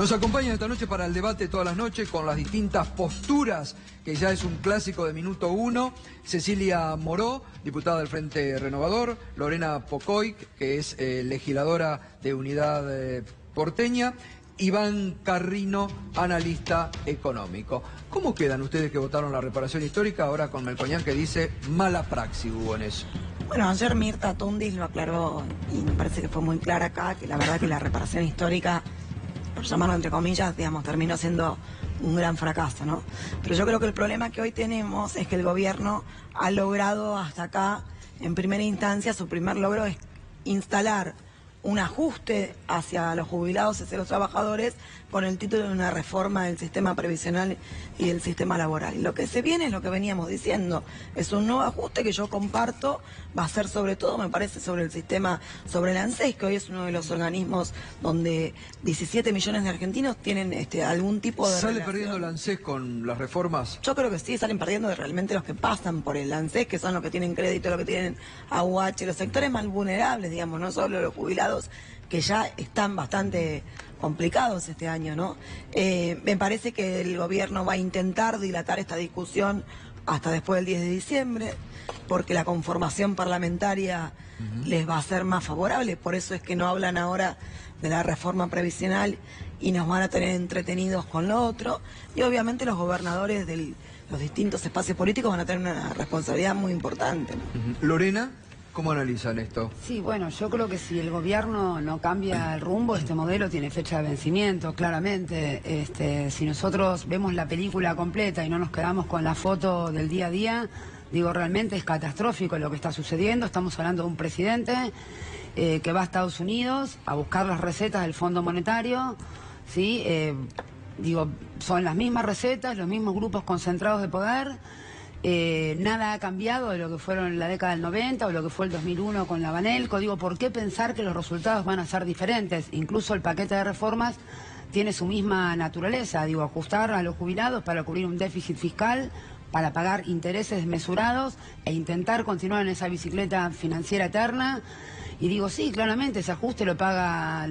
Nos acompañan esta noche para el debate todas las noches con las distintas posturas, que ya es un clásico de Minuto Uno. Cecilia Moró, diputada del Frente Renovador, Lorena Pocoy, que es legisladora de Unidad Porteña, Iván Carrino, analista económico. ¿Cómo quedan ustedes que votaron la reparación histórica ahora con Melconian, que dice mala praxis hubo en eso? Bueno, ayer Mirta Tundis lo aclaró y me parece que fue muy clara acá, que la verdad que la reparación histórica, por llamarlo entre comillas, digamos, terminó siendo un gran fracaso, ¿no? Pero yo creo que el problema que hoy tenemos es que el gobierno ha logrado hasta acá, en primera instancia, su primer logro es instalar un ajuste hacia los jubilados y hacia los trabajadores con el título de una reforma del sistema previsional y del sistema laboral. Y lo que se viene es lo que veníamos diciendo, es un nuevo ajuste que yo comparto, va a ser sobre todo, me parece, sobre el sistema, sobre el ANSES, que hoy es uno de los organismos donde 17 millones de argentinos tienen algún tipo de ¿Sale relación. perdiendo el ANSES con las reformas? Yo creo que sí, salen perdiendo de realmente los que pasan por el ANSES, que son los que tienen crédito, los que tienen AUH, los sectores más vulnerables, digamos, no solo los jubilados, que ya están bastante complicados este año, ¿no? Me parece que el gobierno va a intentar dilatar esta discusión hasta después del 10 de diciembre, porque la conformación parlamentaria les va a ser más favorable, por eso es que no hablan ahora de la reforma previsional y nos van a tener entretenidos con lo otro, y obviamente los gobernadores de los distintos espacios políticos van a tener una responsabilidad muy importante, ¿no? Lorena, ¿cómo analizan esto? Sí, bueno, yo creo que si el gobierno no cambia el rumbo, este modelo tiene fecha de vencimiento, claramente. Si nosotros vemos la película completa y no nos quedamos con la foto del día a día, digo, realmente es catastrófico lo que está sucediendo. Estamos hablando de un presidente que va a Estados Unidos a buscar las recetas del Fondo Monetario, ¿sí? Digo, son las mismas recetas, los mismos grupos concentrados de poder. Nada ha cambiado de lo que fueron en la década del 90 o lo que fue el 2001 con la Banelco. Digo, ¿por qué pensar que los resultados van a ser diferentes? Incluso el paquete de reformas tiene su misma naturaleza. Digo, ajustar a los jubilados para cubrir un déficit fiscal, para pagar intereses desmesurados e intentar continuar en esa bicicleta financiera eterna. Y digo, sí, claramente ese ajuste lo pagan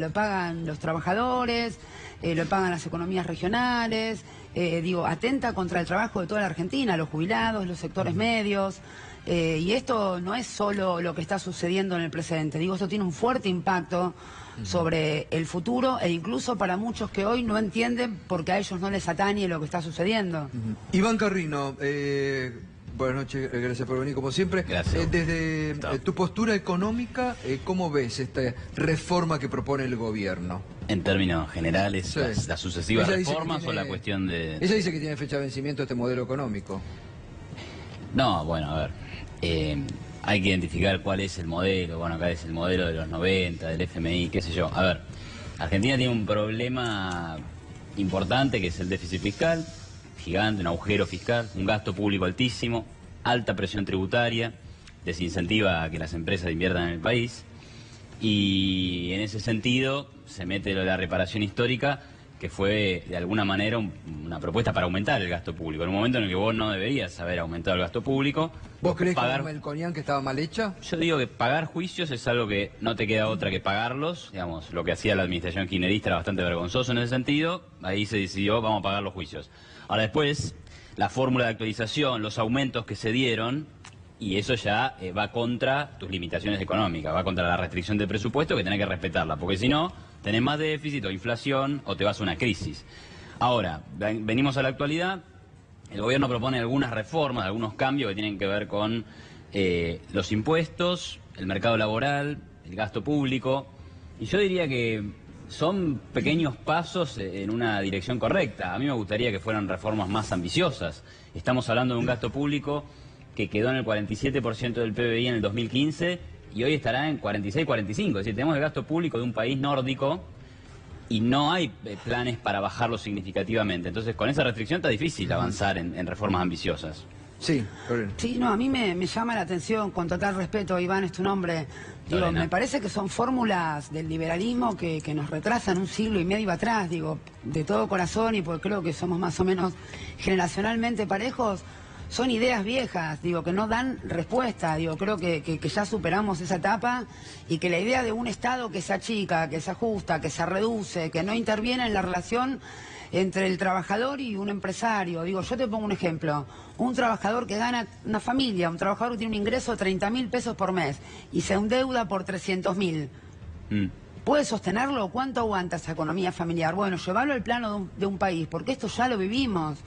los trabajadores, lo pagan las economías regionales, digo, atenta contra el trabajo de toda la Argentina, los jubilados, los sectores medios, y esto no es solo lo que está sucediendo en el presente, digo, esto tiene un fuerte impacto sobre el futuro e incluso para muchos que hoy no entienden porque a ellos no les atañe lo que está sucediendo. Iván Carrino, buenas noches, gracias por venir como siempre. Gracias. Desde tu postura económica, ¿cómo ves esta reforma que propone el gobierno? En términos generales, Sí. las sucesivas Ella dice reformas que tiene- o la cuestión de... Ella dice que tiene fecha de vencimiento este modelo económico. No, bueno, a ver, hay que identificar cuál es el modelo. Bueno, acá es el modelo de los 90, del FMI, qué sé yo. A ver, Argentina tiene un problema importante que es el déficit fiscal, gigante, un agujero fiscal, un gasto público altísimo, alta presión tributaria, desincentiva a que las empresas inviertan en el país. Y en ese sentido se mete lo de la reparación histórica, que fue de alguna manera una propuesta para aumentar el gasto público. En un momento en el que vos no deberías haber aumentado el gasto público. ¿Vos creés pagar... que Melconian que estaba mal hecha? Yo digo que pagar juicios es algo que no te queda otra que pagarlos. Digamos, lo que hacía la administración kirchnerista era bastante vergonzoso en ese sentido. Ahí se decidió, vamos a pagar los juicios. Ahora después, la fórmula de actualización, los aumentos que se dieron, y eso ya va contra tus limitaciones económicas, va contra la restricción de presupuesto que tenés que respetarla, porque si no, tenés más déficit o inflación o te vas a una crisis. Ahora, venimos a la actualidad, el gobierno propone algunas reformas, algunos cambios que tienen que ver con los impuestos, el mercado laboral, el gasto público, y yo diría que son pequeños pasos en una dirección correcta. A mí me gustaría que fueran reformas más ambiciosas. Estamos hablando de un gasto público que quedó en el 47% del PBI en el 2015 y hoy estará en 46-45. Es decir, tenemos el gasto público de un país nórdico y no hay planes para bajarlo significativamente. Entonces, con esa restricción está difícil avanzar en reformas ambiciosas. Sí, Lorena. Sí, no, a mí me llama la atención, con total respeto, Iván, es tu nombre. Digo, Lorena. me parece que son fórmulas del liberalismo que nos retrasan un siglo y medio atrás, digo, de todo corazón y porque creo que somos más o menos generacionalmente parejos. son ideas viejas, digo, que no dan respuesta. Digo, creo que ya superamos esa etapa y que la idea de un Estado que se achica, que se ajusta, que se reduce, que no interviene en la relación entre el trabajador y un empresario. Digo, yo te pongo un ejemplo. Un trabajador que gana, una familia, un trabajador que tiene un ingreso de 30.000 pesos por mes y se endeuda por 300.000. ¿Puede sostenerlo? ¿Cuánto aguanta esa economía familiar? Bueno, llevarlo al plano de un país, porque esto ya lo vivimos.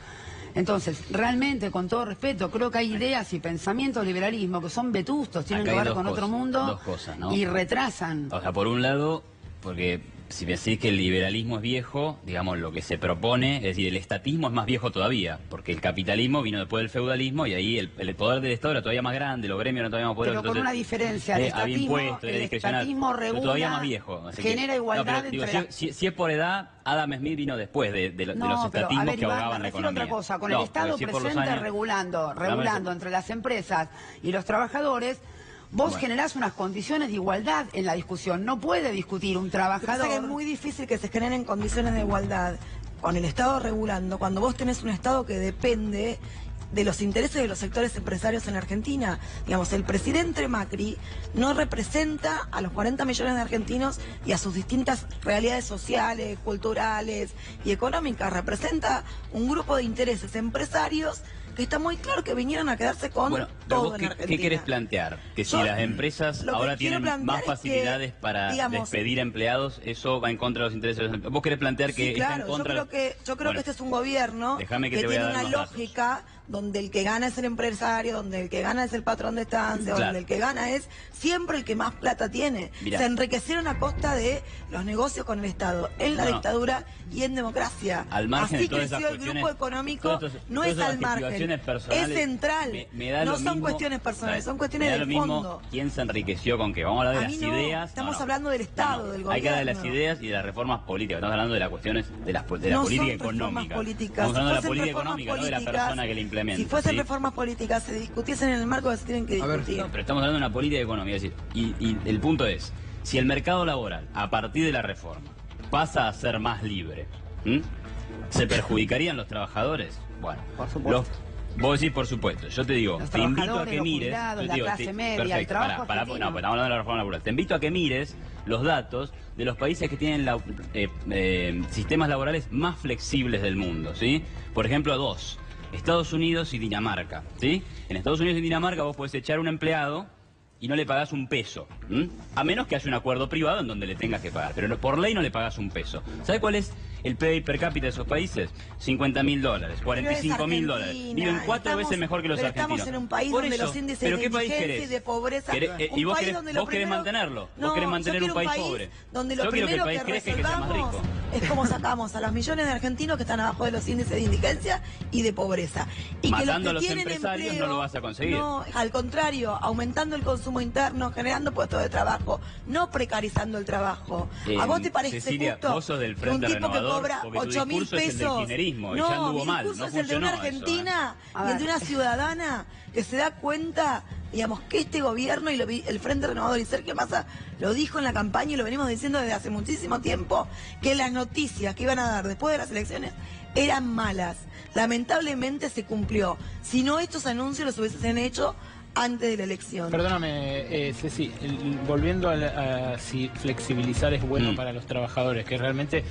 Entonces, realmente, con todo respeto, creo que hay ideas y pensamientos del liberalismo que son vetustos, tienen que ver con otro mundo, dos cosas, ¿no? Y retrasan. O sea, por un lado, porque si decís que el liberalismo es viejo, digamos, lo que se propone, es decir, el estatismo es más viejo todavía, porque el capitalismo vino después del feudalismo y ahí el poder del Estado era todavía más grande, los gremios eran todavía más poderosos. Pero con una diferencia, el estatismo regula, todavía más viejo. Genera igualdad entre... Si es por edad, Adam Smith vino después de los estatismos que ahogaban la economía. Otra cosa, con el Estado presente regulando entre las empresas y los trabajadores... Vos generás unas condiciones de igualdad en la discusión. No puede discutir un trabajador... Es muy difícil que se generen condiciones de igualdad con el Estado regulando, cuando vos tenés un Estado que depende de los intereses de los sectores empresarios en Argentina. Digamos, el presidente Macri no representa a los 40 millones de argentinos y a sus distintas realidades sociales, culturales y económicas. Representa un grupo de intereses empresarios que está muy claro que vinieron a quedarse con todo en Argentina. ¿Qué querés plantear? Que si las empresas ahora tienen más facilidades para despedir empleados, eso va en contra de los intereses de los empleados. ¿Vos querés plantear que está en contra? Yo creo que este es un gobierno que tiene una lógica donde el que gana es el empresario, donde el que gana es el patrón de estancia, donde el que gana es siempre el que más plata tiene. Mirá. Se enriquecieron a costa de los negocios con el Estado, en la dictadura y en democracia. Al margen Así de todas creció el grupo económico, no es al margen, es central. No son cuestiones personales, son cuestiones de fondo. ¿Quién se enriqueció con qué? Vamos a hablar de las ideas. Estamos hablando del Estado, del gobierno. Hay que hablar de las ideas y de las reformas políticas. Estamos hablando de las cuestiones de la política económica. Estamos hablando de la política económica, no de la persona que la implementa. Si fuesen reformas políticas, se discutiesen en el marco que se tienen que discutir. No, pero estamos hablando de una política económica. Es decir, y el punto es, si el mercado laboral, a partir de la reforma, pasa a ser más libre, ¿se perjudicarían los trabajadores? Bueno, por supuesto. Vos decís, por supuesto. Yo te digo, te invito a que mires... la clase media, el trabajo no, pues estamos hablando de la reforma laboral. Te invito a que mires los datos de los países que tienen sistemas laborales más flexibles del mundo, ¿sí? Por ejemplo, dos. Estados Unidos y Dinamarca, ¿sí? En Estados Unidos y Dinamarca vos podés echar un empleado y no le pagás un peso, a menos que haya un acuerdo privado en donde le tengas que pagar, pero por ley no le pagás un peso. ¿Sabés cuál es el PIB per cápita de esos países? $50.000, $45.000. Viven 4 veces mejor que los argentinos. Estamos en un país donde los índices de indigencia y de pobreza... ¿Y vos querés mantenerlo? ¿Vos querés mantener un país pobre? Donde lo primero que resolvamos es cómo sacamos a los millones de argentinos que están abajo de los índices de indigencia y de pobreza. Y matando a los empresarios no lo vas a conseguir. No, al contrario, aumentando el consumo interno, generando puestos de trabajo, no precarizando el trabajo. ¿A vos te parece Cecilia, justo vos sos del que un Frente tipo que Renovador, cobra 8.000 pesos? No, mi discurso es el de una argentina y el de una ciudadana que se da cuenta, digamos, que este gobierno y el Frente Renovador y Sergio Massa lo dijo en la campaña y lo venimos diciendo desde hace muchísimo tiempo, que las noticias que iban a dar después de las elecciones eran malas. Lamentablemente se cumplió. Si no, estos anuncios los hubiesen hecho antes de la elección. Perdóname, Ceci, volviendo a si flexibilizar es bueno para los trabajadores, que realmente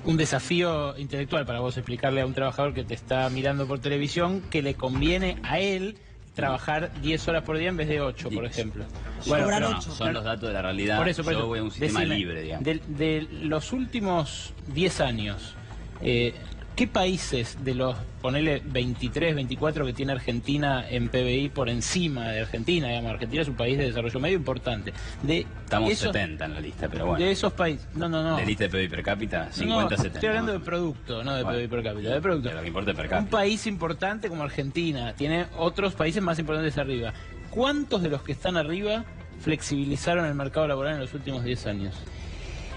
un desafío intelectual para vos explicarle a un trabajador que te está mirando por televisión que le conviene a él trabajar 10 horas por día en vez de 8, por ejemplo. Bueno, pero son los datos de la realidad. Por eso, yo voy a un sistema libre, digamos. De los últimos 10 años, ¿qué países de los, ponele 23, 24 que tiene Argentina en PBI por encima de Argentina? Digamos, Argentina es un país de desarrollo medio importante. Estamos 70 en la lista, pero bueno. De esos países, no. ¿De lista de PBI per cápita? 50, no, 70. Estoy hablando de producto, no de PBI per cápita. De producto. Lo que importa es per cápita. Un país importante como Argentina tiene otros países más importantes arriba. ¿Cuántos de los que están arriba flexibilizaron el mercado laboral en los últimos 10 años?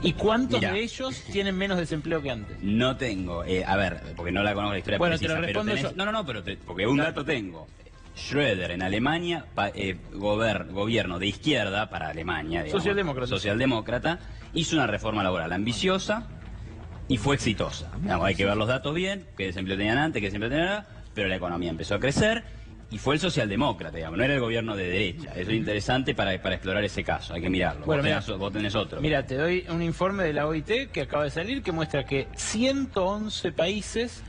¿Y cuántos de ellos tienen menos desempleo que antes? No tengo, a ver, porque no la conozco la historia precisa, te lo respondo pero tenés, pero porque un dato tengo. Schröder en Alemania, gobierno de izquierda para Alemania, digamos, socialdemócrata, hizo una reforma laboral ambiciosa y fue exitosa. Digamos, hay que ver los datos bien, qué desempleo tenían antes, qué desempleo tenían ahora. pero la economía empezó a crecer y fue el socialdemócrata, digamos, no era el gobierno de derecha. Eso es interesante para explorar ese caso, hay que mirarlo. Bueno, vos tenés otro. Mira, te doy un informe de la OIT que acaba de salir que muestra que 111 países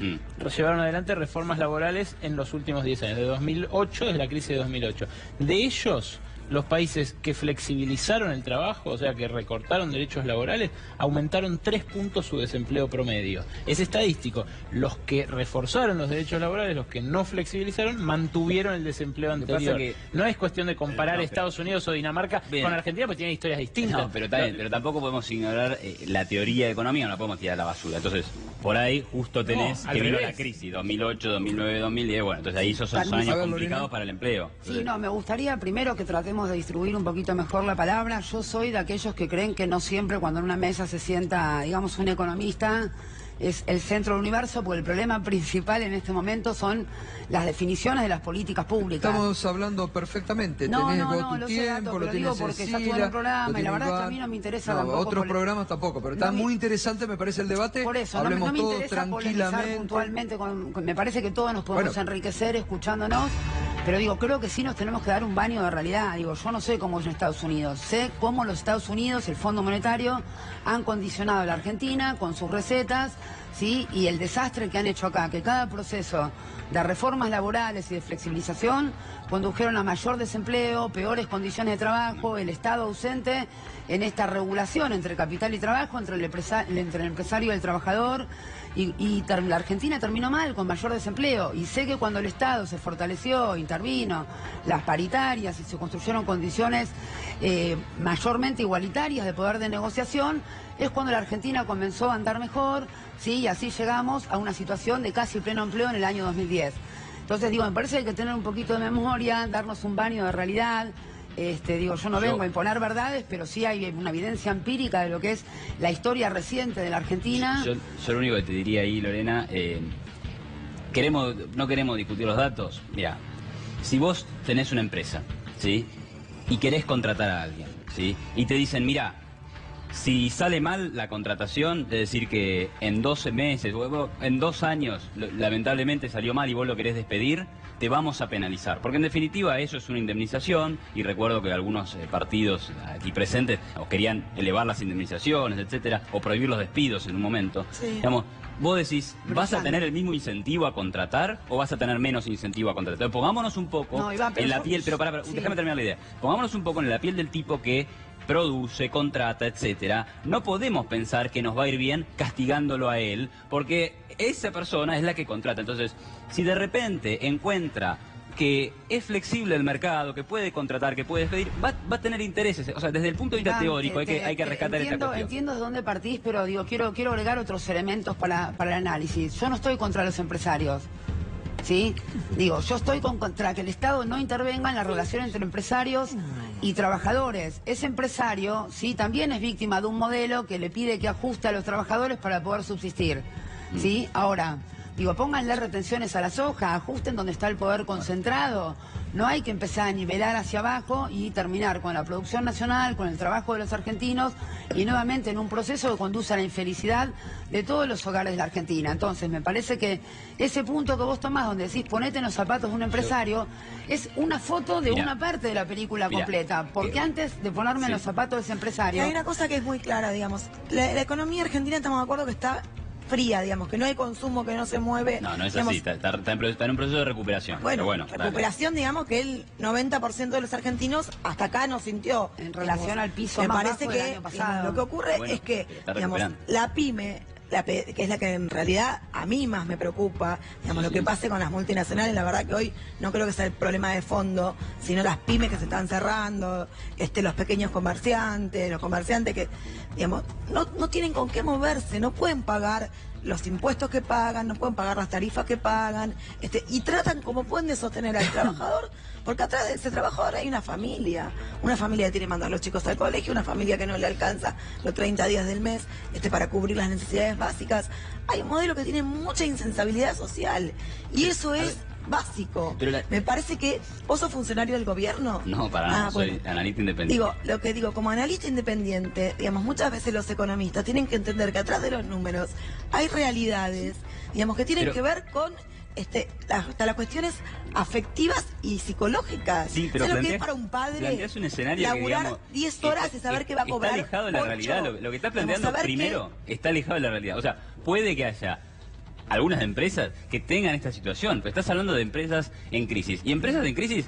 llevaron adelante reformas laborales en los últimos 10 años, de 2008, desde la crisis de 2008. De ellos, los países que flexibilizaron el trabajo, o sea, que recortaron derechos laborales, aumentaron 3 puntos su desempleo promedio. Es estadístico. Los que reforzaron los derechos laborales, los que no flexibilizaron, mantuvieron el desempleo anterior. No es cuestión de comparar Estados Unidos o Dinamarca con Argentina, porque tienen historias distintas. No, pero tampoco podemos ignorar la teoría de economía, no la podemos tirar a la basura. Entonces, por ahí justo tenés que vino la crisis, 2008, 2009, 2010, bueno, entonces ahí esos son años complicados para el empleo. Sí, no, me gustaría primero que tratemos de distribuir un poquito mejor la palabra. Yo soy de aquellos que creen que no siempre cuando en una mesa se sienta, digamos, un economista es el centro del universo, porque el problema principal en este momento son las definiciones de las políticas públicas. Estamos hablando perfectamente. Tenés vos tu tiempo, lo tenés porque Cecilia, está todo el programa y la verdad Iván. que a mí no me interesa tampoco. Otros programas tampoco, pero está muy interesante, me parece, el debate. Por eso, hablemos no me todos interesa tranquilamente. Puntualmente, me parece que todos nos podemos enriquecer escuchándonos, pero digo, creo que sí nos tenemos que dar un baño de realidad. Digo, yo no sé cómo es en Estados Unidos, sé cómo los Estados Unidos, el Fondo Monetario, han condicionado a la Argentina con sus recetas, ¿sí? Y el desastre que han hecho acá, que cada proceso de reformas laborales y de flexibilización condujeron a mayor desempleo, peores condiciones de trabajo, el Estado ausente en esta regulación entre capital y trabajo, entre el empresario y el trabajador, y la Argentina terminó mal, con mayor desempleo. Y sé que cuando el Estado se fortaleció, intervino, las paritarias y se construyeron condiciones mayormente igualitarias de poder de negociación, es cuando la Argentina comenzó a andar mejor, ¿sí? Y así llegamos a una situación de casi pleno empleo en el año 2010. Entonces, digo, me parece que hay que tener un poquito de memoria, darnos un baño de realidad. Digo, yo no vengo a imponer verdades, pero sí hay una evidencia empírica de lo que es la historia reciente de la Argentina. Yo lo único que te diría ahí, Lorena, no queremos discutir los datos. Mira, si vos tenés una empresa, ¿sí? Y querés contratar a alguien, ¿sí? Y te dicen, mira, si sale mal la contratación, es decir que en 12 meses o en 2 años lamentablemente salió mal y vos lo querés despedir, te vamos a penalizar. Porque en definitiva eso es una indemnización, y recuerdo que algunos partidos aquí presentes querían elevar las indemnizaciones, etcétera, o prohibir los despidos en un momento. Sí. Digamos, vos decís, ¿vas a tener el mismo incentivo a contratar o vas a tener menos incentivo a contratar? Entonces, pongámonos un poco en la piel, pero déjame terminar la idea. Pongámonos un poco en la piel del tipo que produce, contrata, etcétera. No podemos pensar que nos va a ir bien castigándolo a él, porque esa persona es la que contrata. Entonces, si de repente encuentra que es flexible el mercado, que puede contratar, que puede despedir, va a tener intereses. O sea, desde el punto de vista teórico hay que rescatar esta cuestión. Entiendo de dónde partís, pero digo, quiero agregar otros elementos para el análisis. Yo no estoy contra los empresarios, ¿sí? Digo, yo estoy contra que el Estado no intervenga en la relación entre empresarios y trabajadores. Ese empresario, sí, también es víctima de un modelo que le pide que ajuste a los trabajadores para poder subsistir, ¿sí? Ahora, digo, pónganle retenciones a la soja, ajusten donde está el poder concentrado. No hay que empezar a nivelar hacia abajo y terminar con la producción nacional, con el trabajo de los argentinos y nuevamente en un proceso que conduce a la infelicidad de todos los hogares de la Argentina. Entonces, me parece que ese punto que vos tomás, donde decís ponete en los zapatos de un empresario, es una foto de una parte de la película completa. Porque antes de ponerme en los zapatos de ese empresario... Hay una cosa que es muy clara, digamos. La economía argentina, estamos de acuerdo que está fría, digamos, que no hay consumo, que no se mueve. No es digamos, así, está en un proceso de recuperación. Bueno, pero recuperación, dale. Digamos que el 90% de los argentinos hasta acá no sintió. En relación al piso me más parece bajo que del año pasado. Lo que ocurre es que, digamos, la pyme, que es la que en realidad a mí más me preocupa, digamos, lo que pase con las multinacionales, la verdad que hoy no creo que sea el problema de fondo, sino las pymes que se están cerrando, los pequeños comerciantes, los comerciantes que, digamos, no tienen con qué moverse, no pueden pagar los impuestos que pagan, no pueden pagar las tarifas que pagan, y tratan como pueden de sostener al trabajador, porque atrás de ese trabajador hay una familia que tiene que mandar a los chicos al colegio, una familia que no le alcanza los 30 días del mes para cubrir las necesidades básicas. Hay un modelo que tiene mucha insensibilidad social, y eso es básico. Pero Me parece que vos sos funcionario del gobierno. No, para nada, soy analista independiente. Digo, lo que digo, como analista independiente, digamos, muchas veces los economistas tienen que entender que atrás de los números hay realidades, digamos, que tienen que ver con hasta las cuestiones afectivas y psicológicas. Sí, pero ¿sabes lo que es para un padre planteas un escenario que, laburar digamos, 10 horas y saber que va a cobrar está alejado de la 8? realidad. Lo que estás planteando Digamos, primero está alejado de la realidad. O sea, puede que haya algunas empresas que tengan esta situación, pero estás hablando de empresas en crisis. Y empresas en crisis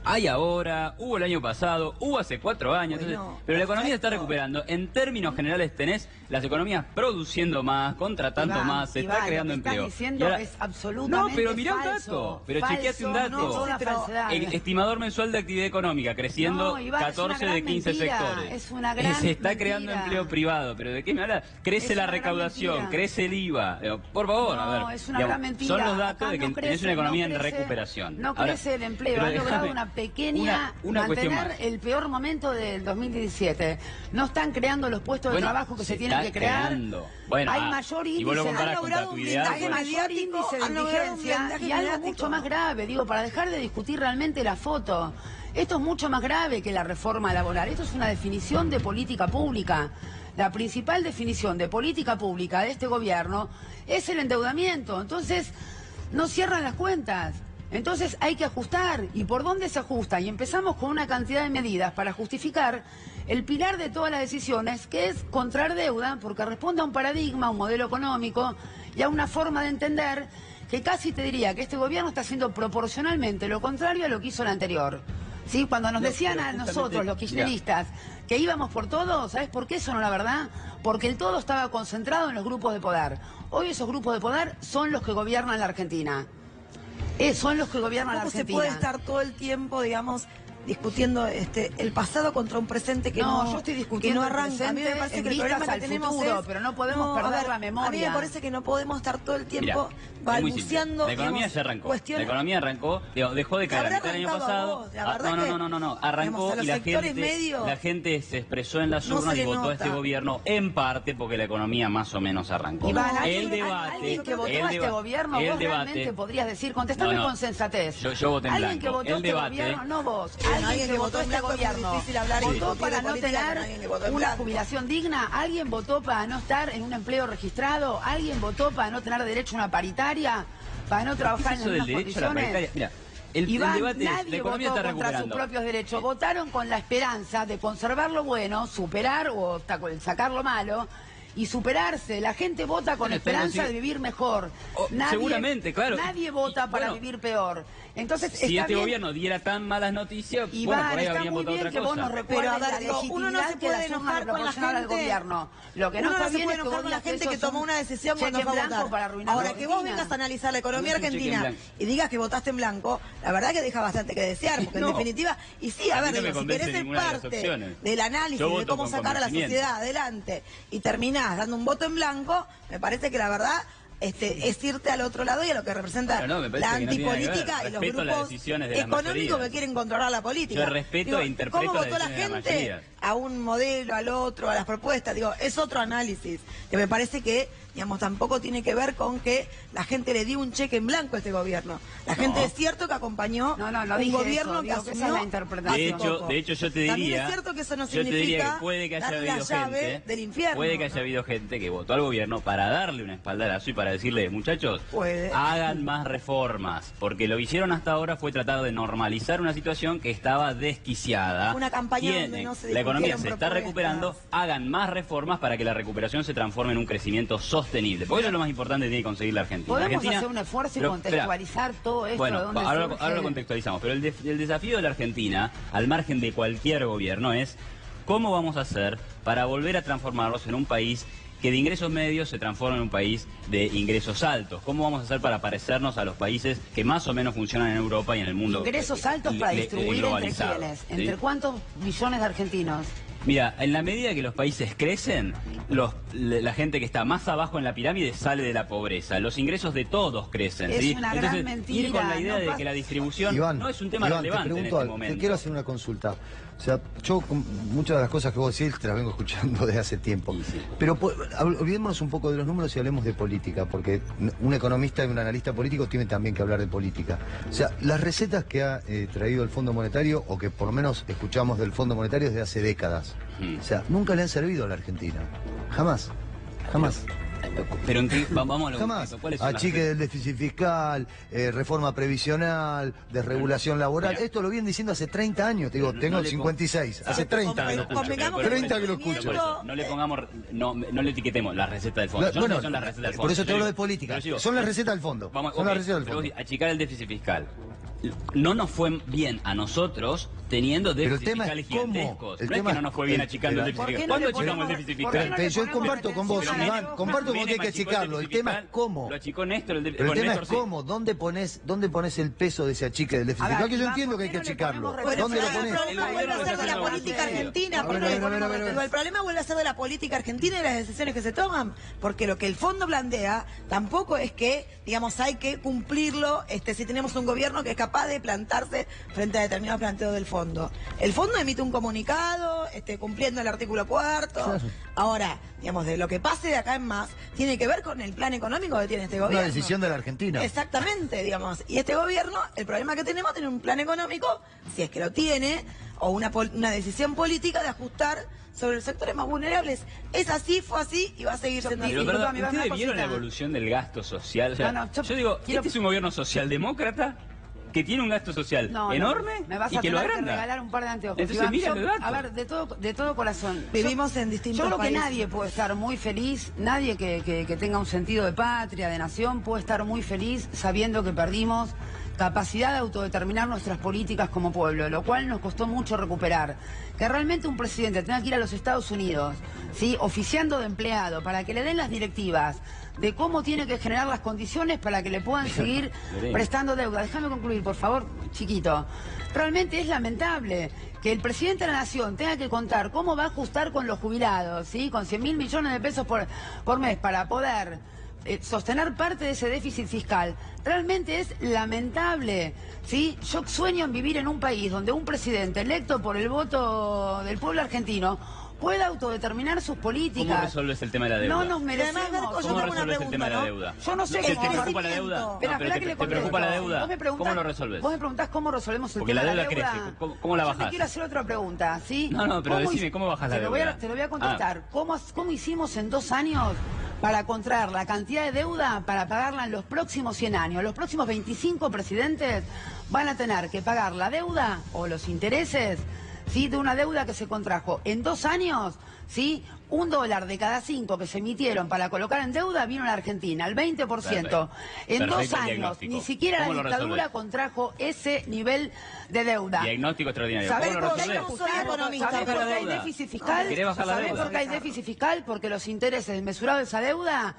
hay ahora, hubo el año pasado, hubo hace 4 años, Bueno, entonces, pero la economía se está recuperando. En términos generales tenés las economías produciendo más, contratando más, se está creando lo que empleo. Estás diciendo ahora, es absolutamente no, pero mirá un falso, dato, pero falso, chequeate un dato. No, toda falsedad. El estimador mensual de actividad económica creciendo No, Iván, 14 de 15 mentira, sectores. es una gran Se está creando mentira. empleo privado, pero ¿de qué me hablas? Crece Es la una gran recaudación, mentira. crece el IVA. Por favor, No, a ver. es una gran mentira. Son los datos Acá de que no tenés crece, una economía no en crece, recuperación. No Ahora, crece el empleo, pero han logrado déjame, una pequeña una cuestión mantener más. el peor momento del 2017. No están creando los puestos de trabajo que se tienen que crear. Bueno, hay mayor y vos lo índice, comparás contra tu ideal, hay mayor índice de indigencia y algo mucho más grave, digo, para dejar de discutir realmente la foto. Esto es mucho más grave que la reforma laboral. Esto es una definición de política pública. La principal definición de política pública de este gobierno es el endeudamiento. Entonces, no cierran las cuentas. Entonces hay que ajustar. ¿Y por dónde se ajusta? Y empezamos con una cantidad de medidas para justificar el pilar de todas las decisiones, que es contraer deuda, porque responde a un paradigma, a un modelo económico y a una forma de entender que casi te diría que este gobierno está haciendo proporcionalmente lo contrario a lo que hizo el anterior. ¿Sí? Cuando nos decían a nosotros, los kirchneristas, que íbamos por todo, ¿sabes por qué eso no es la verdad? Porque el todo estaba concentrado en los grupos de poder. Hoy esos grupos de poder son los que gobiernan la Argentina. Son los que gobiernan la Argentina. ¿Cómo se puede estar todo el tiempo, digamos, discutiendo el pasado contra un presente que no, yo estoy discutiendo que no arranca? el presente A mí me parece en que el problema vistas que al tenemos futuro, es, pero no podemos perder la memoria. A mí me parece que no podemos estar todo el tiempo Mira, es muy simple. balbuceando. La economía digamos, ya arrancó. cuestiones. La economía arrancó, dejó de caer a mitad del año pasado. No. Arrancó digamos, y la gente se expresó en las urnas y votó a este gobierno en parte porque la economía más o menos arrancó. Iván, alguien que votó a este gobierno, vos realmente podrías decir, contestame con sensatez. Yo voté en blanco. Alguien que votó a este gobierno, no vos, alguien que votó a este gobierno, votó para no tener una jubilación digna, alguien votó para no estar en un empleo registrado, alguien votó para no tener derecho a una paritaria, para no trabajar en las mismas condiciones. Mira, el debate es, la economía está contra sus propios derechos, votaron con la esperanza de conservar lo bueno, superar o sacar lo malo y superarse. La gente vota con esperanza de vivir mejor. Seguramente, claro. Nadie vota para vivir peor. Entonces, si este gobierno diera tan malas noticias, Iván, bueno, por ahí está habrían muy votado bien otra que vos cosa. nos recuerdes la legitimidad uno no se puede enojar con la gente al gobierno. Lo que no uno está no se bien puede es que enojar vos con la digas que gente eso que es tomó un una decisión cuando cheque fue a en blanco votar. para arruinar Ahora, la que vos Argentina. vengas a analizar la economía No es un cheque en argentina blanco. y digas que votaste en blanco, la verdad que deja bastante que desear, porque en definitiva, y sí, a A mí ver, no me digo, si convence querés ser ninguna de las parte opciones. del análisis Yo de voto cómo con sacar a la convencimiento. sociedad adelante y terminás dando un voto en blanco, me parece que la verdad es irte al otro lado y a lo que representa Pero no, me parece la que no tiene nada que ver. antipolítica y los Respeto las grupos decisiones de la económicos mayoría. que quieren controlar la política. Yo respeto e interpreto ¿cómo las votó la decisiones de la gente mayoría? a un modelo, al otro, a las propuestas? Digo, es otro análisis que me parece que, digamos, tampoco tiene que ver con que la gente le dio un cheque en blanco a este gobierno. La gente es cierto que acompañó no un dije gobierno eso, que digo que esa es asumió la interpretación. De hecho, yo te También diría, es cierto que eso no yo te diría significa que puede que haya darle habido la llave gente, del infierno. puede que haya habido gente que votó al gobierno para darle un espaldarazo y para decirle, muchachos, hagan más reformas, porque lo que hicieron hasta ahora fue tratar de normalizar una situación que estaba desquiciada. Una campaña donde no se la economía se discutieron está propuestas. recuperando, hagan más reformas para que la recuperación se transforme en un crecimiento sostenible, porque eso es lo más importante que tiene que conseguir la Argentina. Podemos Argentina, hacer un esfuerzo y pero, contextualizar todo esto. bueno, de dónde ahora surge. lo contextualizamos, pero el desafío de la Argentina, al margen de cualquier gobierno, es cómo vamos a hacer para volver a transformarnos en un país que de ingresos medios se transforma en un país de ingresos altos. ¿Cómo vamos a hacer para parecernos a los países que más o menos funcionan en Europa y en el mundo? Ingresos altos para distribuir entre globalizado, quiénes, ¿sí? entre cuántos millones de argentinos. Mira, en la medida que los países crecen, la gente que está más abajo en la pirámide sale de la pobreza. Los ingresos de todos crecen. Es ¿sí? una gran Entonces, mentira, ir con la idea no de pasa- que la distribución Iván, no es un tema Iván, relevante te pregunto en este algo. momento. Te quiero hacer una consulta. O sea, yo muchas de las cosas que vos decís te las vengo escuchando desde hace tiempo. Sí, sí. Pero olvidémonos un poco de los números y hablemos de política, porque un economista y un analista político tienen también que hablar de política. O sea, las recetas que ha traído el Fondo Monetario, o que por lo menos escuchamos del Fondo Monetario desde hace décadas, o sea, nunca le han servido a la Argentina. Jamás. Jamás. Pero en qué, vamos a lo Jamás. concreto. ¿Cuáles son las Achique recetas? del déficit fiscal, reforma previsional, desregulación laboral. Mira. Esto lo vienen diciendo hace 30 años. Te digo, No tengo le 56. Hace 30 que lo escucho. Convengamos 30 que lo escucho. Por eso, no le pongamos, no le etiquetemos la receta del fondo. No, Yo no sé bueno, si son las recetas del fondo. por eso te Yo hablo digo- de política. pero digo, Son las recetas del fondo. Vamos, Son ok, las recetas del pero fondo. achicar el déficit fiscal. No nos fue bien a nosotros teniendo Pero el déficit tema fiscales es cómo. gigantescos. El No es tema que no nos fue bien es- achicando el pero- déficit ¿Por qué fiscal. no ¿Cuándo le achicamos el ponemos- déficit por qué fiscal? no le Yo ponemos comparto con vos, atención a Iván. la- Comparto con vos que hay que Menem achicó achicarlo. El déficit tema es fiscal, cómo. Lo achicó Néstor. Pero el tema es Néstor sí. cómo. ¿Dónde pones el peso de ese achique del déficit A ver, fiscal? Que yo Iván, entiendo ¿por que hay qué que no le achicarlo. ponemos Pero ¿Dónde lo el pones? problema vuelve a ser de la política argentina. A ver, a ver, a ver, a ver, a ver. Digo, el problema vuelve a ser de la política argentina y las decisiones que se toman. Porque lo que el fondo plantea tampoco es que, digamos, hay que cumplirlo si tenemos un gobierno que es capaz de plantarse frente a determinados planteos del fondo. El fondo emite un comunicado cumpliendo el artículo 4. Ahora, digamos, de lo que pase de acá en más, tiene que ver con el plan económico que tiene este gobierno. Una decisión de la Argentina. Exactamente, digamos. Y este gobierno, el problema que tenemos, tiene un plan económico, si es que lo tiene, o una decisión política de ajustar sobre los sectores más vulnerables. Es así, fue así y va a seguir siendo así. Pero perdón, Disculpame, Iván, ¿ustedes una vieron la cosita. evolución del gasto social? O sea, No, no, yo digo, quiero- este es un gobierno socialdemócrata que tiene un gasto social No, no, enorme me vas y a que lo tener que agranda. regalar un par de anteojos. Entonces, Iván, mira yo- los datos. a ver, de todo corazón. Vivimos en distintos Yo creo que países. nadie puede estar muy feliz, nadie que tenga un sentido de patria, de nación, puede estar muy feliz sabiendo que perdimos capacidad de autodeterminar nuestras políticas como pueblo, lo cual nos costó mucho recuperar. Que realmente un presidente tenga que ir a los Estados Unidos, ¿sí?, oficiando de empleado, para que le den las directivas de cómo tiene que generar las condiciones para que le puedan seguir prestando deuda. Déjame concluir, por favor, chiquito. Realmente es lamentable que el presidente de la Nación tenga que contar cómo va a ajustar con los jubilados, ¿sí?, con 100.000 millones de pesos por mes para poder sostener parte de ese déficit fiscal. Realmente es lamentable, ¿sí? Yo sueño en vivir en un país donde un presidente electo por el voto del pueblo argentino pueda autodeterminar sus políticas. ¿Cómo resuelves el tema de la deuda? No nos Además, merecemos. Garco, yo ¿Cómo tengo una resuelves el tema de la pregunta, deuda? Yo no sé ¿Te cómo preocupa la deuda? crecimiento. No, Espera, pero espera que le ¿te preocupa la contesto. deuda? Vos me preguntás- ¿Cómo lo resuelves? Vos me preguntás cómo resolvemos el Porque tema la de deuda deuda. crece. ¿Cómo la Yo bajás? te quiero hacer otra pregunta, ¿sí? No, no, pero decime, ¿cómo bajás la te lo voy a- deuda? Te lo voy a contestar. ¿Cómo hicimos en 2 años para contraer la cantidad de deuda para pagarla en los próximos 100 años? Los próximos 25 presidentes van a tener que pagar la deuda o los intereses, ¿sí?, de una deuda que se contrajo en 2 años, ¿sí? $1 de cada 5 que se emitieron para colocar en deuda vino a la Argentina, el 20%. En Perfecto 2 el años, diagnóstico. ni siquiera la ¿Cómo lo dictadura resolvés? contrajo ese nivel de deuda. Diagnóstico extraordinario. ¿Sabés ¿Cómo lo por qué resolvés? no soy economista, ¿Sabés pero por qué hay deuda. déficit fiscal? ¿Querés bajar la ¿Sabés deuda? por qué hay déficit fiscal? Porque los intereses desmesurados de esa deuda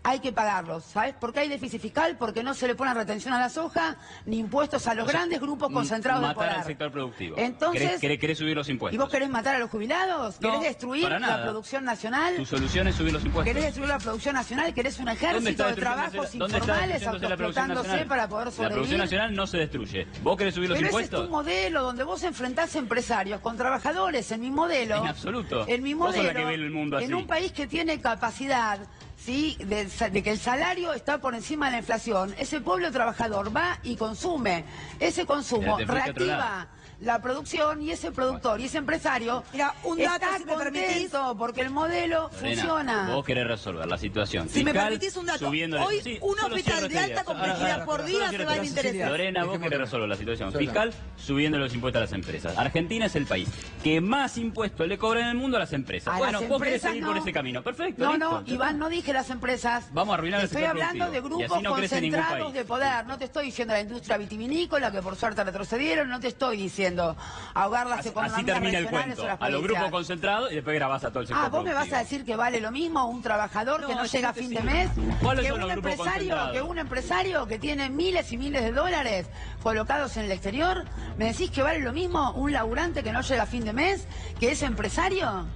hay que pagarlos. ¿Sabes por qué hay déficit fiscal? Porque no se le pone retención a la soja ni impuestos a los grandes grupos concentrados de Matar poder. al sector productivo. Entonces, ¿Querés subir los ¿y impuestos? vos querés matar a los jubilados? No, ¿Querés destruir para nada. la producción nacional? Tu solución es subir los impuestos. ¿Querés destruir la producción nacional? ¿Querés un ejército de trabajos ¿Dónde está informales destruyéndose la producción autoexplotándose nacional? para poder La sobrevivir? producción nacional no se destruye. ¿Vos querés subir los Pero ese es impuestos? tu modelo, donde vos enfrentás empresarios con trabajadores. En mi modelo... En absoluto. En mi Vos sos modelo, la que ve el mundo así. en un país que tiene capacidad, ¿sí?, de que el salario está por encima de la inflación, ese pueblo trabajador va y consume. Ese consumo Mira, te fuiste a otro reactiva la producción y ese productor y ese empresario Mira, un dato, está si me permitís. contento porque el modelo Lorena, funciona. Vos querés resolver la situación Si me fiscal permitís un dato, subiendo- hoy Sí, un solo hospital cierro de esta alta idea. complejidad por día se va en intereses. Lorena, vos querés resolver la situación fiscal subiendo los impuestos a las empresas. Argentina es el país que más impuestos le cobra en el mundo a las empresas. A Bueno, las vos querés empresas seguir no. por ese camino. Perfecto. No, listo. no, Iván, no dije las empresas. Vamos a arruinar el Estoy sector hablando de productivo. Y grupos así no crece ningún concentrados país. de poder. No te estoy diciendo la industria vitivinícola, que por suerte retrocedieron. No te estoy diciendo haciendo? ¿Ahogar las economías Así termina el regionales cuento. o las A los grupos provincias? concentrados y después grabás a todo el sector ¿Vos me vas a productivo. decir que vale lo mismo un trabajador que no yo llega a te fin sigo. de mes? ¿Cuáles Que son los grupos concentrados? un empresario que tiene miles y miles de dólares colocados en el exterior, ¿me decís que vale lo mismo un laburante que no llega a fin de mes que ese empresario?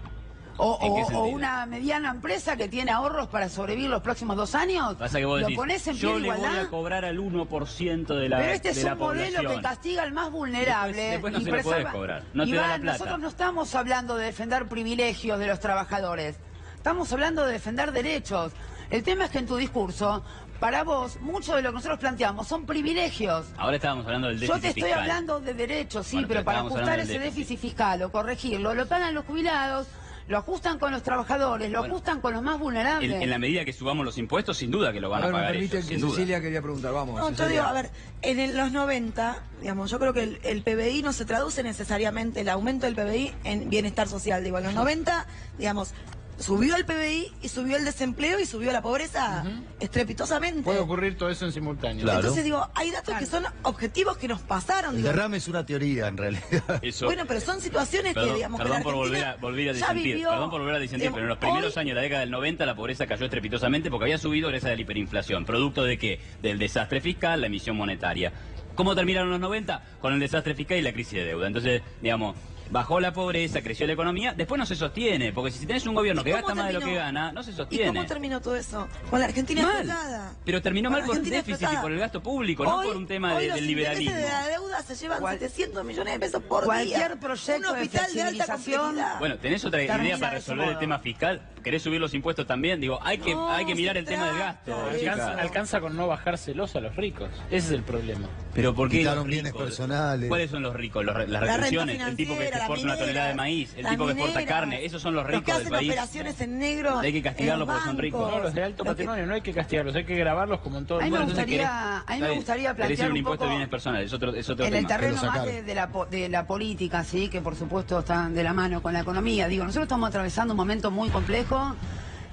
¿En qué O sentido? una mediana empresa que tiene ahorros para sobrevivir los próximos 2 años. Pasa que vos ¿Lo decís, pones en pie yo de le voy igualdad? a cobrar al 1% de la Pero este es de la un modelo población. que castiga al más vulnerable. Después no y se lo podés preserva- cobrar, no te da la Iván, plata. nosotros no estamos hablando de defender privilegios de los trabajadores. Estamos hablando de defender derechos. El tema es que en tu discurso, para vos, mucho de lo que nosotros planteamos son privilegios. Ahora estábamos hablando del Yo déficit te estoy fiscal. hablando de derechos, sí, Bueno, pero para estábamos ajustar hablando ese del déficit fiscal o corregirlo, lo pagan los jubilados, lo ajustan con los trabajadores, lo Bueno, ajustan con los más vulnerables. En la medida que subamos los impuestos, sin duda que lo van A a ver, me pagar permiten ellos, que sin duda. Cecilia quería preguntar, vamos. No, yo Cecilia. digo, a ver, los 90, digamos, yo creo que el PBI no se traduce necesariamente, el aumento del PBI en bienestar social. Digo, en los 90, digamos, subió el PBI y subió el desempleo y subió la pobreza estrepitosamente. Puede ocurrir todo eso en simultáneo. Claro. Entonces digo, hay datos que son objetivos que nos pasaron. El Digo, derrame es una teoría, en realidad. Eso. bueno, pero son situaciones Perdón, que, digamos, perdón que por la volver a, Argentina volver a ya disentir, vivió, perdón por volver a disentir, digamos, pero en los primeros hoy- años de la década del 90 la pobreza cayó estrepitosamente porque había subido gracias a la hiperinflación. ¿Producto de qué? Del desastre fiscal, la emisión monetaria. ¿Cómo terminaron los 90? Con el desastre fiscal y la crisis de deuda. Entonces, digamos, bajó la pobreza, creció la economía, después no se sostiene, porque si tenés un gobierno ¿Y que cómo gasta más de lo que terminó? gana, no se ¿Y sostiene. cómo terminó todo eso? Con la Argentina Mal. explotada. Pero terminó Con mal la por el Argentina déficit y explotada. por el gasto público, no Hoy- por un tema hoy del los liberalismo. intereses de la deuda se llevan Cual- 700 millones de pesos por Cualquier día. proyecto Un de hospital de alta flexibilización- complejidad. Bueno, ¿tenés otra Termina idea para de ese resolver el modo. tema fiscal? ¿Querés subir los impuestos también? Digo, hay que No, mirar se el tema del trata gasto. de chicas. eso. Alcanza con no bajárselos a los ricos. Ese es el problema. Pero ¿por qué Quitaron los bienes ricos? personales. ¿Cuáles son los ricos? Las La retenciones, renta el tipo que te financiera, exporta una las tonelada de mineras, maíz, el las tipo que exporta mineras, carne, esos son los que ricos del hacen país. operaciones en negro. Hay que castigarlos en los porque son ricos. bancos. No, los de alto Los que- patrimonio no hay que castigarlos, hay que grabarlos como en todo A el mí me mundo. Entonces, gustaría- a mí me está bien, gustaría querés plantear un un impuesto de poco bienes personales, es otro en el tema. terreno Que lo más sacaron. de la política, sí, que por supuesto están de la mano con la economía. Digo, nosotros estamos atravesando un momento muy complejo.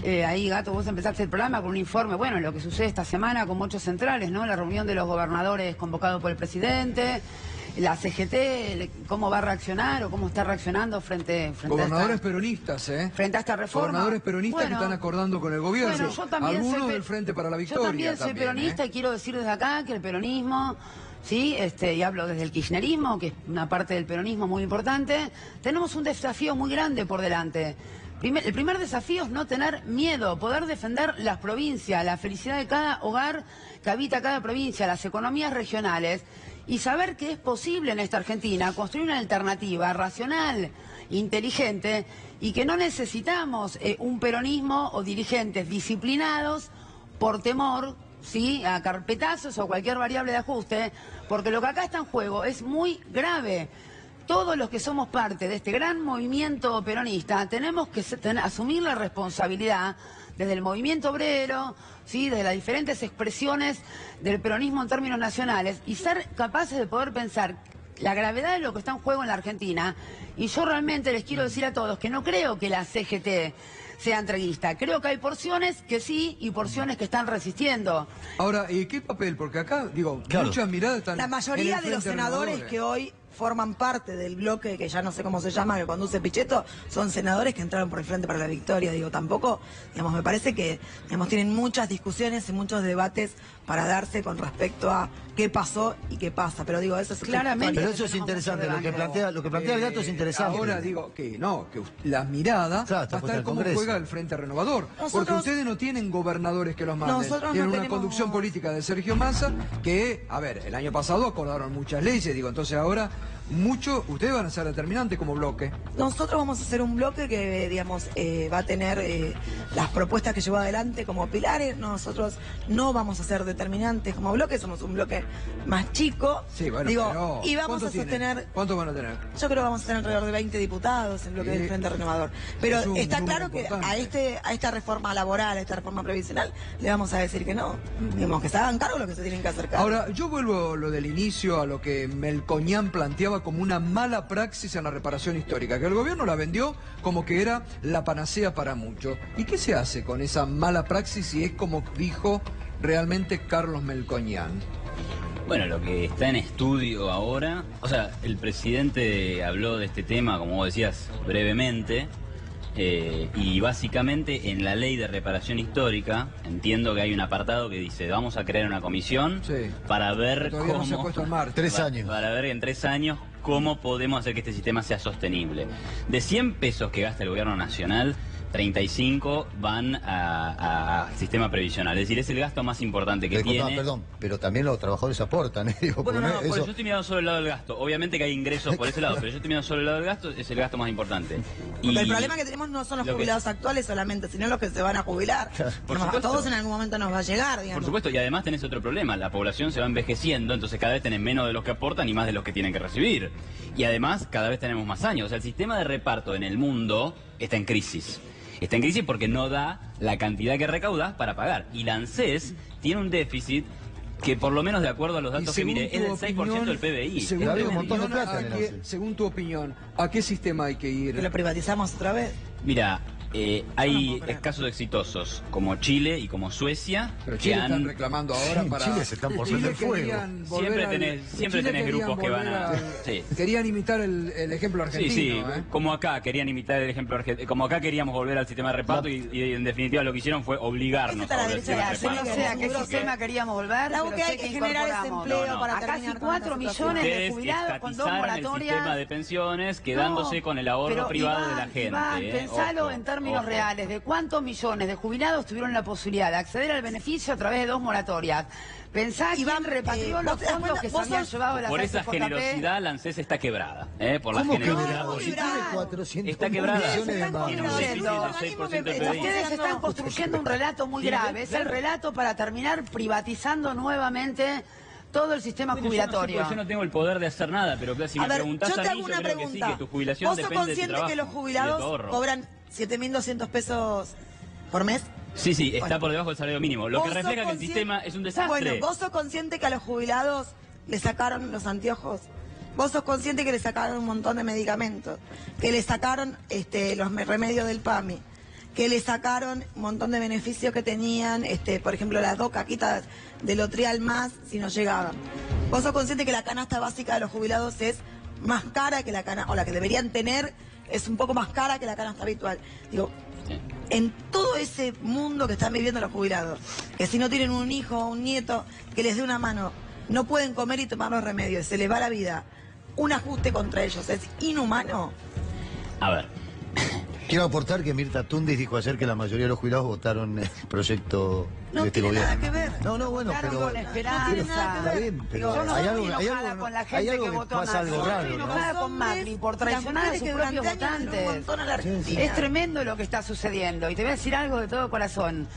Ahí, Gato, vos empezaste el programa con un informe, bueno, lo que sucede esta semana con muchos centrales, ¿no? La reunión de los gobernadores convocado por el presidente, la CGT, cómo va a reaccionar o cómo está reaccionando frente Gobernadores a esta, peronistas, ¿eh? frente a esta reforma. Gobernadores peronistas que Bueno, están acordando con el gobierno. bueno, yo también Algunos soy del Frente para la Victoria. Yo también soy peronista ¿eh? y quiero decir desde acá que el peronismo, sí, y hablo desde el kirchnerismo, que es una parte del peronismo muy importante, tenemos un desafío muy grande por delante. El primer desafío es no tener miedo, poder defender las provincias, la felicidad de cada hogar que habita cada provincia, las economías regionales, y saber que es posible en esta Argentina construir una alternativa racional, inteligente, y que no necesitamos un peronismo o dirigentes disciplinados por temor, ¿sí?, a carpetazos o cualquier variable de ajuste, porque lo que acá está en juego es muy grave. Todos los que somos parte de este gran movimiento peronista tenemos que asumir la responsabilidad desde el movimiento obrero, ¿sí?, desde las diferentes expresiones del peronismo en términos nacionales, y ser capaces de poder pensar la gravedad de lo que está en juego en la Argentina. Y yo realmente les quiero decir a todos que no creo que la CGT sea entreguista. Creo que hay porciones que sí y porciones que están resistiendo. Ahora, ¿y qué papel? Porque acá, digo, Claro. muchas miradas están La mayoría en el de los Frente senadores Renovador, que hoy forman parte del bloque, que ya no sé cómo se llama, que conduce Pichetto, son senadores que entraron por el Frente para la Victoria. Digo, tampoco, digamos, me parece que, digamos, tienen muchas discusiones y muchos debates para darse con respecto a qué pasó y qué pasa. Pero digo, eso es Claramente. Pero eso es tenemos interesante, mucho lo que debate. plantea el gato es interesante. Ahora digo que no, que la mirada Claro, va está a puesta estar al cómo Congreso. juega el Frente Renovador. Nosotros- Porque ustedes no tienen gobernadores que los manden. Nosotros Tienen no una tenemos- conducción política de Sergio Massa que, a ver, el año pasado acordaron muchas leyes, digo, entonces ahora ustedes van a ser determinantes como bloque. Nosotros vamos a hacer un bloque que, digamos, va a tener las propuestas que llevó adelante como pilares. Nosotros no vamos a ser determinantes como bloque, somos un bloque más chico. Sí, bueno, Digo, pero y vamos ¿cuántos a tienen? sostener... ¿Cuántos van a tener? Yo creo que vamos a tener alrededor de 20 diputados en el bloque Sí. del Frente Renovador. Pero Es un está número claro que importante. a esta reforma laboral, a esta reforma previsional, le vamos a decir que no. Digamos, que se hagan cargo de lo que se tienen que hacer cargo. Ahora, yo vuelvo a lo del inicio, a lo que Melconian planteaba como una mala praxis en la reparación histórica, que el gobierno la vendió como que era la panacea para muchos. ¿Y qué se hace con esa mala praxis si es como dijo realmente Carlos Melconian? Bueno, lo que está en estudio ahora, o sea, el presidente habló de este tema, como vos decías, brevemente, y básicamente en la ley de reparación histórica entiendo que hay un apartado que dice vamos a crear una comisión para ver todavía cómo... no se ha puesto en marcha. 3 años. Para ver en 3 años cómo podemos hacer que este sistema sea sostenible. De 100 pesos que gasta el gobierno nacional, 35 van al sistema previsional. Es decir, es el gasto más importante que tiene. Perdón, pero también los trabajadores aportan. Digo, Bueno, no, eso... yo estoy mirando solo el lado del gasto. Obviamente que hay ingresos por ese lado, pero yo estoy mirando solo el lado del gasto, es el gasto más importante. Porque el problema que tenemos no son los jubilados actuales solamente, sino los que se van a jubilar. Por supuesto. A todos en algún momento nos va a llegar, digamos. Por supuesto, y además tenés otro problema. La población se va envejeciendo, entonces cada vez tenés menos de los que aportan y más de los que tienen que recibir. Y además, cada vez tenemos más años. O sea, el sistema de reparto en el mundo está en crisis. Está en crisis porque no da la cantidad que recaudas para pagar. Y la ANSES tiene un déficit que, por lo menos de acuerdo a los datos que miré, es del 6% del PBI. Según tu opinión, ¿a qué sistema hay que ir? ¿Que lo privatizamos otra vez? Mira, hay casos exitosos como Chile y como Suecia. Pero Chile que están reclamando ahora para... Chile se están por prender fuego. Siempre tenés grupos que van a... Sí. Querían imitar el ejemplo argentino. Sí, como acá querían imitar el ejemplo argentino. Como acá queríamos volver al sistema de reparto y en definitiva lo que hicieron fue obligarnos a volver al sistema de reparto. No sé a qué sistema queríamos volver, Algo que hay que generar ese empleo para a casi 4 millones de jubilados con 2 estatizaron moratorias. el sistema de pensiones quedándose con el ahorro privado de la gente. Iván, pensalo en términos reales. ¿De cuántos millones de jubilados tuvieron la posibilidad de acceder al beneficio a través de 2 moratorias? Pensá que Iván repatrió los fondos que se habían llevado de la Por esa generosidad, la ANSES está quebrada. Por la generosidad. Está quebrada. Ustedes están construyendo un relato muy grave. Es el relato para terminar privatizando nuevamente todo el sistema jubilatorio. Yo no tengo el poder de hacer nada, pero si me preguntás a mí, yo creo que sí, que tu jubilación depende de tu trabajo. ¿Vos sos consciente que los jubilados cobran 7.200 pesos por mes? Sí, está por debajo del salario mínimo. Lo que refleja que el sistema es un desastre. Bueno, ¿vos sos consciente que a los jubilados le sacaron los anteojos? ¿Vos sos consciente que le sacaron un montón de medicamentos? Que le sacaron los remedios del PAMI? Que le sacaron un montón de beneficios que tenían, por ejemplo, las 2 caquitas de Lotrial más si no llegaban. ¿Vos sos consciente que la canasta básica de los jubilados es más cara que la canasta, o la que deberían tener es un poco más cara que la canasta habitual? Digo, en todo ese mundo que están viviendo los jubilados, que si no tienen un hijo o un nieto que les dé una mano, no pueden comer y tomar los remedios, se les va la vida, un ajuste contra ellos, ¿es inhumano? A ver. Quiero aportar que Mirta Tundis dijo ayer que la mayoría de los jubilados votaron el proyecto de este gobierno. No tiene nada que ver. No, bueno, pero... con esperanza. Está bien, pero yo no hay estoy algo, enojada con la gente que votó pasa algo Macri. raro, Estoy ¿no? enojada con Macri por traicionar a sus propios votantes. Es tremendo lo que está sucediendo. Y te voy a decir algo de todo corazón.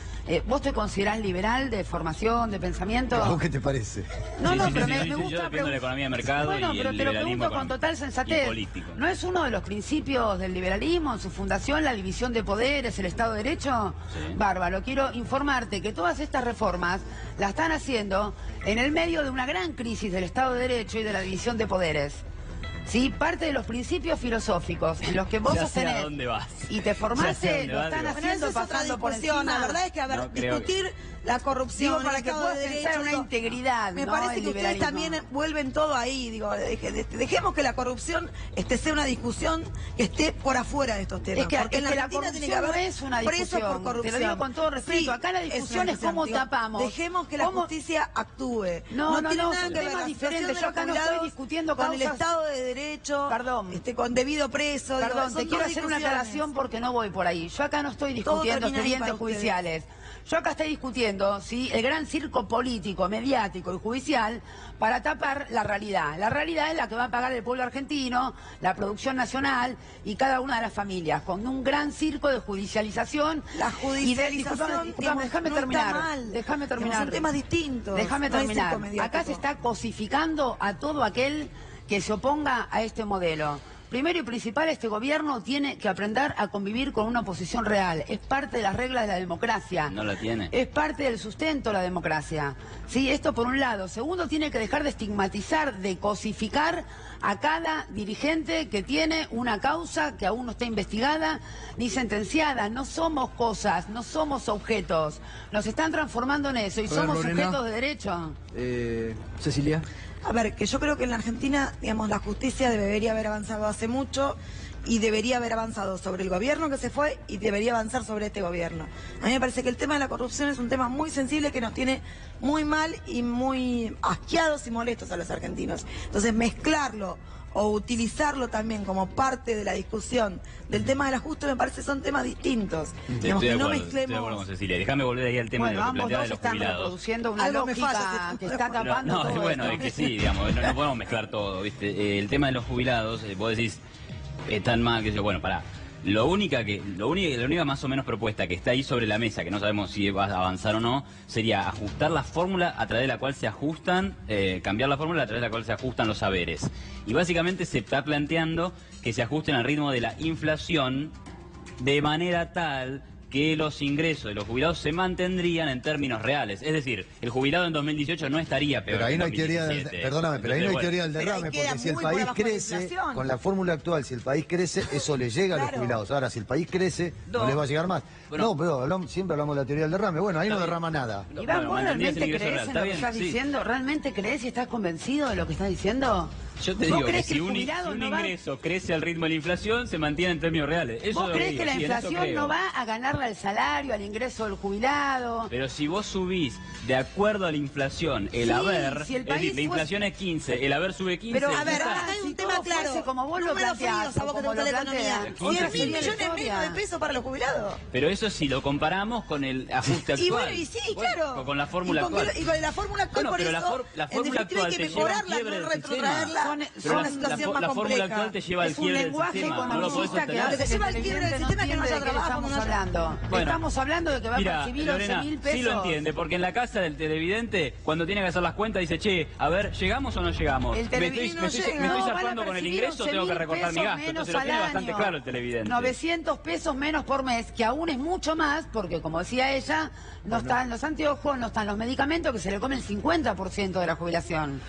¿Vos te considerás liberal de formación, de pensamiento? ¿A vos qué te parece? No, pero me Yo gusta... dependo de la economía de mercado bueno, y pero el te lo liberalismo pregunto con total sensatez. ¿No es uno de los principios del liberalismo en su fundación la división de poderes, el Estado de Derecho? Sí. Bárbaro, quiero informarte que todas estas reformas las están haciendo en el medio de una gran crisis del Estado de Derecho y de la división de poderes. ¿Sí? Parte de los principios filosóficos en los que vos sostenés dónde vas. y te formaste, lo están haciendo pasando por encima. La verdad es que, discutir la corrupción, para que puedas pensar en una integridad. Me parece que ustedes también vuelven todo ahí. Digo, dejemos que la corrupción sea una discusión que esté por afuera de estos temas. Porque en la Argentina tiene que corrupción no haber es una presos discusión. por corrupción. Te lo digo con todo respeto. Acá la discusión es cómo tapamos. Dejemos que la justicia actúe. No, tiene nada que ver temas la diferentes. Yo acá no estoy discutiendo con el Estado de Derecho, con debido preso. Perdón, te quiero hacer una aclaración porque no voy por ahí. Yo acá no estoy discutiendo expedientes judiciales. Yo acá estoy discutiendo el gran circo político, mediático y judicial para tapar la realidad. La realidad es la que va a pagar el pueblo argentino, la producción nacional y cada una de las familias, con un gran circo de judicialización. La judicialización, déjame terminar. Déjame terminar. Son temas distintos. Déjame terminar. Acá se está cosificando a todo aquel que se oponga a este modelo. Primero y principal, este gobierno tiene que aprender a convivir con una oposición real. Es parte de las reglas de la democracia. No la tiene. Es parte del sustento de la democracia. Sí, esto por un lado. Segundo, tiene que dejar de estigmatizar, de cosificar a cada dirigente que tiene una causa que aún no está investigada ni sentenciada. No somos cosas, no somos objetos. Nos están transformando en eso y somos Lorena, sujetos de derecho. Cecilia. A ver, que yo creo que en la Argentina, digamos, la justicia debería haber avanzado hace mucho y debería haber avanzado sobre el gobierno que se fue y debería avanzar sobre este gobierno. A mí me parece que el tema de la corrupción es un tema muy sensible que nos tiene muy mal y muy asqueados y molestos a los argentinos. Entonces, mezclarlo o utilizarlo también como parte de la discusión del tema del ajuste me parece son temas distintos. Digamos, que no Estoy de acuerdo mezclemos... con Cecilia. Déjame volver ahí al tema de lo que Ambos planteaba dos de los están jubilados. reproduciendo una Algo me lógica falla, que está tapando No, todo bueno, esto. es que sí, digamos, no podemos mezclar todo, ¿viste? El tema de los jubilados, vos decís, tan mal que yo, bueno, pará. La única más o menos propuesta que está ahí sobre la mesa, que no sabemos si va a avanzar o no, sería ajustar la fórmula a través de la cual se ajustan, cambiar la fórmula a través de la cual se ajustan los saberes. Y básicamente se está planteando que se ajusten al ritmo de la inflación de manera tal que los ingresos de los jubilados se mantendrían en términos reales. Es decir, el jubilado en 2018 no estaría peor. Pero ahí que no en hay teoría del, 2017. perdóname, pero ahí no hay Entonces, teoría del Pero ahí derrame, queda porque si el muy por país abajo de la crece, inflación. con la fórmula actual, si el país crece, eso le llega a los Claro. jubilados. Ahora, si el país crece, no No. les va a llegar más. Bueno. No, pero siempre hablamos de la teoría del derrame. Bueno, ahí no derrama nada. Bueno, Iván, ¿vos mantendrías el realmente ingreso crees real. en Está lo que bien, estás sí. diciendo? ¿Realmente crees y estás convencido de lo que estás diciendo? Yo te ¿Vos digo que crees si el un jubilado no va- ingreso crece al ritmo de la inflación, se mantiene en términos reales. Eso ¿Vos es lo crees digo, que la sí, en eso inflación creo. no va a ganarle al salario, al ingreso del jubilado? Pero si vos subís de acuerdo a la inflación el Sí, haber, si el es decir, país la inflación es 15, el haber sube 15. Pero, A ver, ya acá está. hay si un tema todo claro. fuese como vos lo Números planteás, fríos a vos que te como gusta la lo economía. planteás. 100 15 millones historia. menos de pesos para los jubilados. Pero eso si lo comparamos con el ajuste actual. Y bueno, y sí, Bueno, claro. Con la fórmula Y con actual. que- Y con la fórmula actual, Bueno, por pero eso, la en fórmula definitiva actual hay que te lleva al mejorarla, quiebre no del retrotraerla sistema. a Pero una situación más la fórmula compleja. actual te lleva al Es un quiebre del lenguaje sistema. No lo podés economicista que sostener. hace Te lleva al el quiebre del televidente sistema, que no entiende haya de qué trabajo, estamos no haya- hablando. Bueno. Estamos hablando de que va a Mira, percibir Lorena, 11.000 pesos. sí lo entiende, porque en la casa del televidente, cuando tiene que hacer las cuentas, dice, che, a ver, ¿llegamos o no llegamos? El Me televidente estoy, no me estoy, llega. me estoy No, van a zafando con el percibir ingreso, tengo que 11.000 recortar mi pesos gasto. menos Entonces lo al tiene bastante año. claro el televidente. 900 pesos menos por mes, que aún es mucho más, porque como decía ella, no están los anteojos, no están los medicamentos, que se le come el 50% de la jubilación.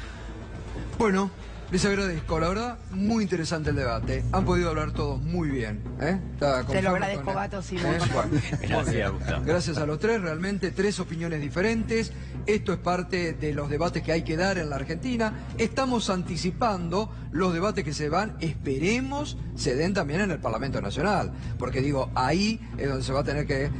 Bueno, les agradezco, la verdad, muy interesante el debate. Han podido hablar todos muy bien. Está Te lo conforme agradezco, con el- Bato, sí, muy Bueno, Gracias, muy bien. Gustavo. Gracias a los tres, realmente tres opiniones diferentes. Esto es parte de los debates que hay que dar en la Argentina. Estamos anticipando los debates que se van, esperemos, se den también en el Parlamento Nacional. Porque digo, ahí es donde se va a tener que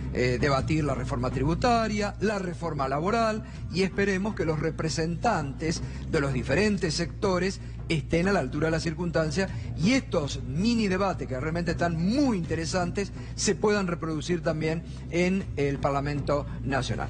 debatir la reforma tributaria, la reforma laboral, y esperemos que los representantes de los diferentes sectores estén a la altura de las circunstancias y estos mini debates que realmente están muy interesantes se puedan reproducir también en el Parlamento Nacional.